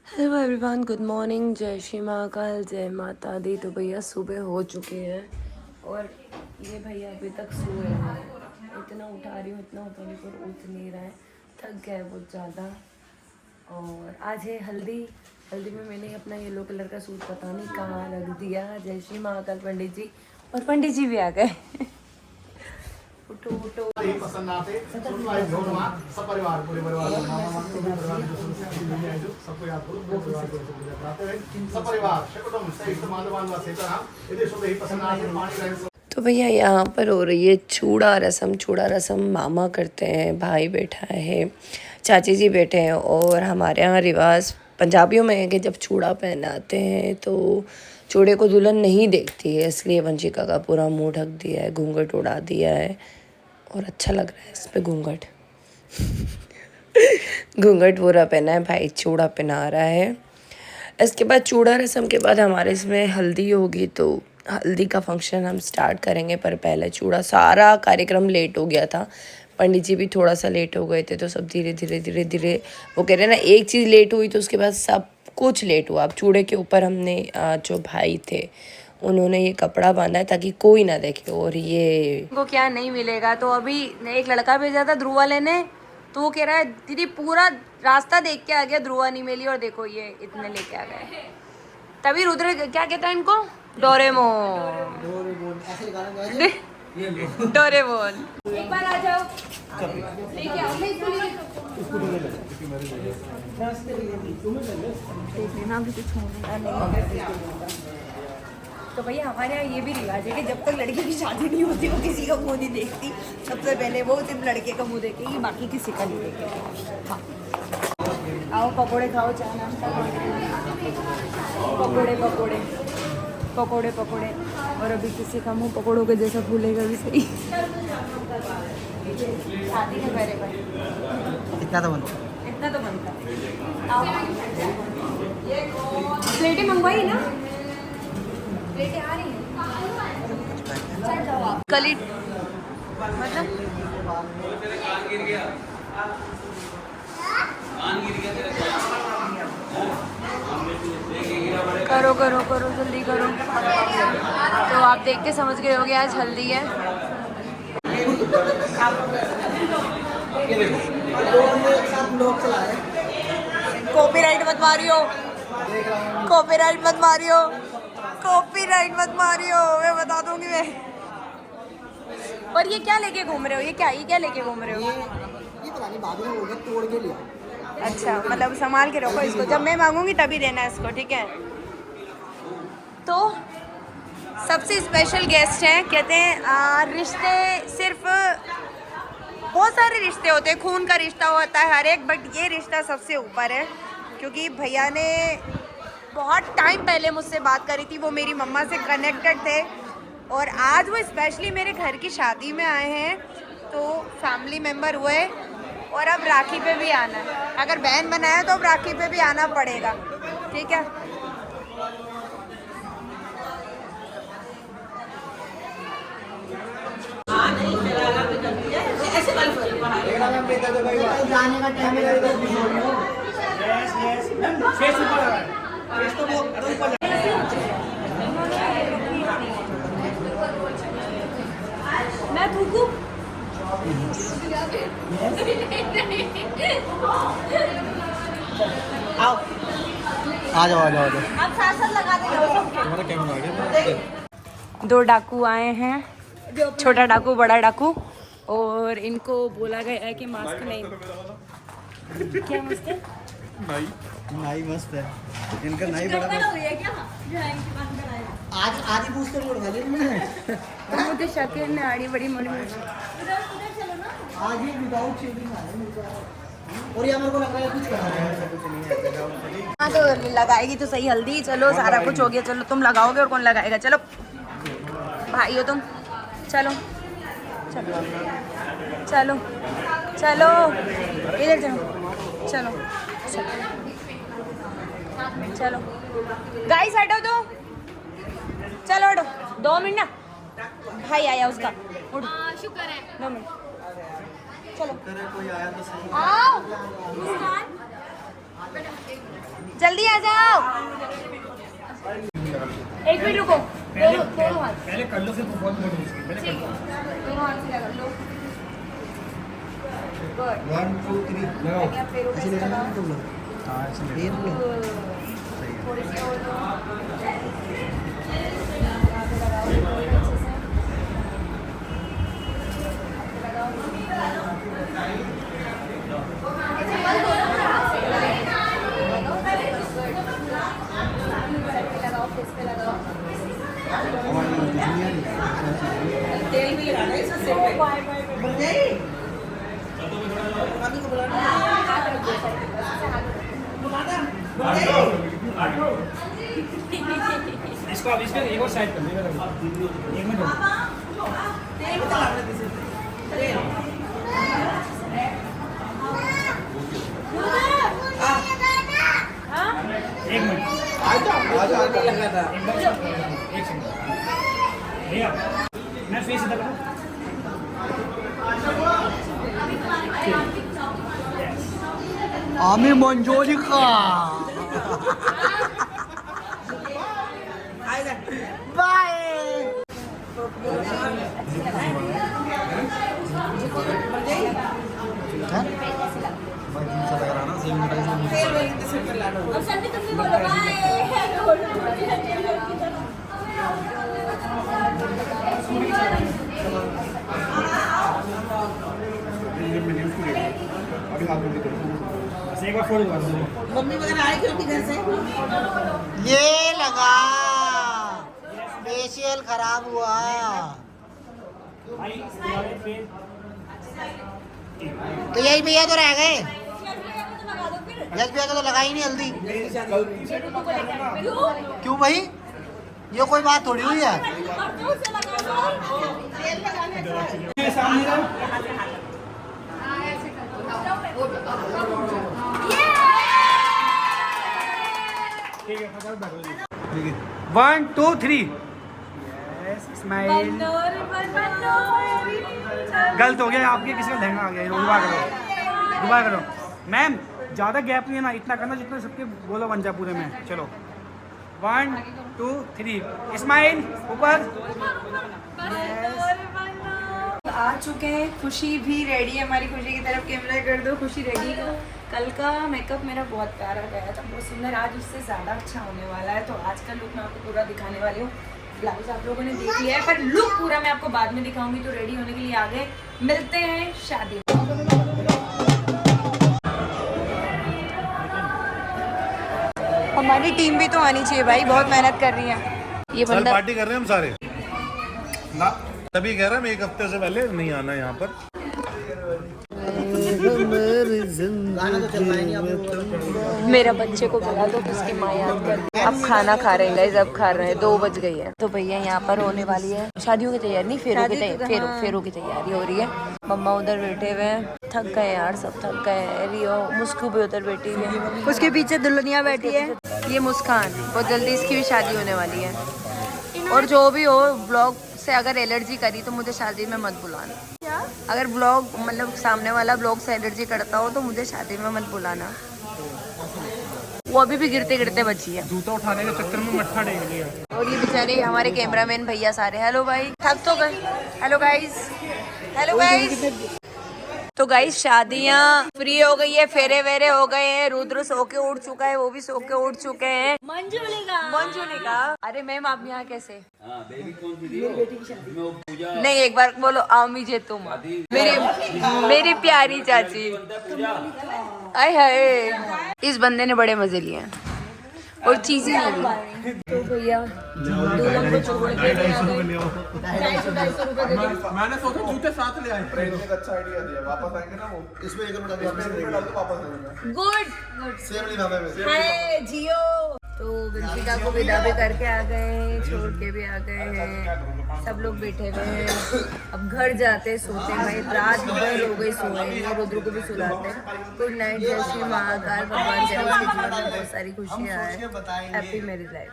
Hello everyone, good morning, जय श्री महाकाल, जय माता दी। तो भैया सुबह हो चुके हैं और ये भैया अभी तक सोए हैं। इतना उठा रही हूँ पर उठ नहीं रहा है, थक गया है बहुत ज़्यादा। और आज है हल्दी। हल्दी में मैंने अपना येलो कलर का सूट पता नहीं कहाँ रख दिया। जय श्री महाकाल पंडित जी, और पंडित जी भी आ गए। उठो उठो। पसंद आते सपरिवार पूरे परिवार सबको याद करो सपरिवार शकुटुंब सहित बांधवांधवा सहित यदि शुभ ही पसंद आते पानी। तो भैया यहाँ पर हो रही है चूड़ा रसम। चूड़ा रसम मामा करते हैं, भाई बैठा है, चाची जी बैठे हैं। और हमारे यहाँ रिवाज पंजाबियों में है कि जब चूड़ा पहनाते हैं तो चूड़े को दुल्हन नहीं देखती है, इसलिए वंशिका का पूरा मुंह ढक दिया है, घूंघट उड़ा दिया है। और अच्छा लग रहा है इस पे घूंघट। घूंघट पूरा पहना है, भाई चूड़ा पहना रहा है। इसके बाद चूड़ा रस्म के बाद हमारे इसमें हल्दी होगी, तो हल्दी का फंक्शन हम स्टार्ट करेंगे। पर पहले चूड़ा, सारा कार्यक्रम लेट हो गया था, पंडित जी भी थोड़ा सा लेट हो गए थे, तो सब धीरे धीरे धीरे धीरे, वो कह रहे हैं ना, एक चीज़ लेट हुई तो उसके बाद सब कुछ लेट हुआ। अब चूड़े के ऊपर हमने जो भाई थे उन्होंने ये कपड़ा बांधा है ताकि कोई ना देखे। और ये को क्या नहीं मिलेगा, तो अभी एक लड़का भेजा था ध्रुवा लेने, तो वो कह रहा है दीदी पूरा रास्ता देख के आ गया, ध्रुवा नहीं मिली, और देखो ये इतने लेके आ गए। तभी रुद्र क्या कहता है इनको, डोरेमोन। डोरेमोन। एक बार आ जाओ, लेके आओ, मैं इसको लेना भी कुछ होगा। तो भैया हमारे यहाँ ये भी रिवाज है कि जब तक लड़की की शादी नहीं होती वो किसी का मुंह नहीं देखती। सबसे पहले वो सिर्फ लड़के का मुंह देखेगी, बाकी किसी का नहीं देखेगी। हाँ, आओ पकोड़े खाओ, चाय नाश्ता पकोड़े पकोड़े पकोड़े पकोड़े। और अभी किसी का मुंह पकोड़ों के जैसा फूलेगा भी सही। शादी के पहले पर इतना तो बनता। प्लेटें मंगवाई ना, प्लेटें आ रही हैं। कली मतलब करो करो करो, जल्दी करो। तो आप देख के समझ गए होंगे आज हल्दी है। कॉपीराइट मत मारियो, कॉपीराइट मत मारियो, कॉपीराइट मत मारियो, मैं बता दूंगी मैं। और ये क्या लेके घूम रहे हो, ये क्या लेके घूम रहे हो? ये पता नहीं भाभी ने बोल दिया तोड़ के लिया। अच्छा, मतलब संभाल के रखो इसको, जब मैं मांगूंगी तभी देना इसको, ठीक है? तो सबसे स्पेशल गेस्ट हैं, कहते हैं रिश्ते सिर्फ, बहुत सारे रिश्ते होते हैं, खून का रिश्ता होता है हर एक, बट ये रिश्ता सबसे ऊपर है। क्योंकि भैया ने बहुत टाइम पहले मुझसे बात करी थी, वो मेरी मम्मा से कनेक्टेड थे, और आज वो स्पेशली मेरे घर की शादी में आए हैं, तो फैमिली मेम्बर हुए। और अब राखी पे भी आना है, अगर बहन बनाया तो अब राखी पे भी आना पड़ेगा, ठीक है? जाने का टाइम मैं भूखू आओ, आ जाओ। अब साथ लगा तुम्हारा कैमरा आ गया। दो डाकू आए हैं, छोटा डाकू बड़ा डाकू, और इनको बोला गया है कि मास्क नहीं। क्या मस्त है? नाई मस्त है इनका, नाई बड़ा आज ही पूछते बोल वाले मुझे शक्ल में आड़ी बड़ी मोड़ी आज ही विदाउट शेविंग आए। और ये मेरे को लग रहा है कुछ करा रहा है, कुछ नहीं है। हाँ, तो लगाएगी तो सही हल्दी। चलो सारा कुछ हो गया, चलो तुम लगाओगे और कौन लगाएगा? चलो भाई हो तुम, चलो चलो चलो चलो, इधर चलो, चलो चलो गाइस हटो, तो चलो हटो, 2 मिनट ना, भाई आया उसका, उठ। शुक्र है, 2 मिनट, चलो कोई आया तो सही। आओ। जल्दी आ जाओ। एक मिनट रुको, दोनों हाथ पहले कर लो, फिर बहुत बहुत मुश्किल। ठीक है, दोनों हाथ से लगा लो। गुड। 1 2 3 लगाओ। आप पैरों पे ऐसे लगाओ। हाँ, इसलिए। थोड़ी सी और दो। यहाँ पे लगाओ थोड़ी अच्छे से। लगाओ। ऐसे बंद करो ना, हाथ से लगाओ। सर पे लगाओ, फेस पे लगाओ। तेल भी लगाना है इसमें। हाथ रख दो सर पे, बस ऐसे हाथ रख दो। इसको अब इसके एक और साइड कर देगा। एक मिनट रुको। एक मिनट। आजा एक सेकंड। भैया मैं फेस इधर करूँ। आमी मंजोलिका बाय। अब सभी तुम भी बोलो बाय। बस एक बार फोड़ दो। मम्मी वगैरह आए क्यों घर से? ये लगा फेशियल खराब हुआ। भाई तुम्हारे फेस तो यही भैया तो रह गए। यस भैया तो लगाई नहीं हल्दी। क्यों भाई, ये कोई बात थोड़ी हुई है। सामने जाओ। ठीक है, फटाफट बैठो। ठीक है, 1 2 3। Yes, smile. गलत हो गया आपके, किसी का लहंगा आ गया। दोबारा करो, दोबारा करो। मैम ज़्यादा गैप नहीं है ना, इतना करना जितना सबके बोलो बन जा पूरे में। चलो 1 2 3 स्माइल ऊपर। आ चुके हैं, खुशी भी रेडी है हमारी। खुशी की तरफ कैमरा कर दो। खुशी रेडी है। कल का मेकअप मेरा बहुत प्यारा गया था, बहुत सुंदर। आज उससे ज़्यादा अच्छा होने वाला है, तो आज का लुक मैं आपको पूरा दिखाने वाली हूँ। ब्लाउज आप लोगों ने देख लिया है, पर लुक पूरा मैं आपको बाद में दिखाऊंगी। तो रेडी होने के लिए आ गए, मिलते हैं शादी में। हमारी टीम भी तो आनी चाहिए भाई, बहुत मेहनत कर रही है ये कल बंदा। पार्टी कर रहे हैं हम सारे ना, तभी कह रहा मैं एक हफ्ते से पहले नहीं आना यहाँ पर। गाना तो चल रहा है नहीं आप। मेरा बच्चे को बुला दो, उसकी माँ याद कर। अब खाना खा रहे हैं गाइस, अब खा रहे हैं, 2 बज गई है। तो भैया यहाँ पर होने वाली है शादियों की तैयारी, नहीं फेरों की तैयारी, फेरों की तैयारी हो रही है। मम्मा उधर बैठे हुए हैं, थक गए यार, सब थक गए। रियो मुस्कू भी उधर बैठी हुई है, उसके पीछे दुल्हनिया बैठी है। ये मुस्कान, बहुत जल्दी इसकी भी शादी होने वाली है। और जो भी हो, ब्लॉग से अगर एलर्जी करी तो मुझे शादी में मत बुलाना। अगर ब्लॉग मतलब सामने वाला ब्लॉग से एलर्जी करता हो तो मुझे शादी में मत बुलाना। वो अभी भी गिरते गिरते बची है। जूता उठाने के चक्कर में मट्ठा टेक लिया। और ये बेचारे हमारे कैमरामैन भैया सारे। हेलो भाई, थक तो गए। Hello guys, hello guys. तो गाइस शादियाँ फ्री हो गई है, फेरे वेरे हो गए हैं। रुद्र सो के उठ चुका है, वो भी सो के उठ चुके हैं। मंजुलिका, अरे मैम आप यहाँ कैसे? नहीं, एक बार बोलो आमी जे तुम, मेरी प्यारी चाची। आय हाय, इस बंदे ने बड़े मजे लिए हैं और चीजें लगी। तो भैया दूल्हन को छोड़ के मैंने सोचा जूते साथ ले आए। एक अच्छा आइडिया दिया, वापस आएंगे ना वो इसमें एक डाल के वापस आएंगे। गुड सेम नहीं था मैं। हाय जियो। तो वंशिका को विदा भी करके आ गए हैं, छोड़ के भी आ गए हैं। सब लोग बैठे हुए हैं, अब घर जाते सोते हैं भाई। रात भर हो गई सोए, रुद्र को भी सुलाते हैं। Good night. जय श्री महाकाल। भगवान करे उसके जीवन में बहुत सारी खुशियाँ आए। Happy marriage life.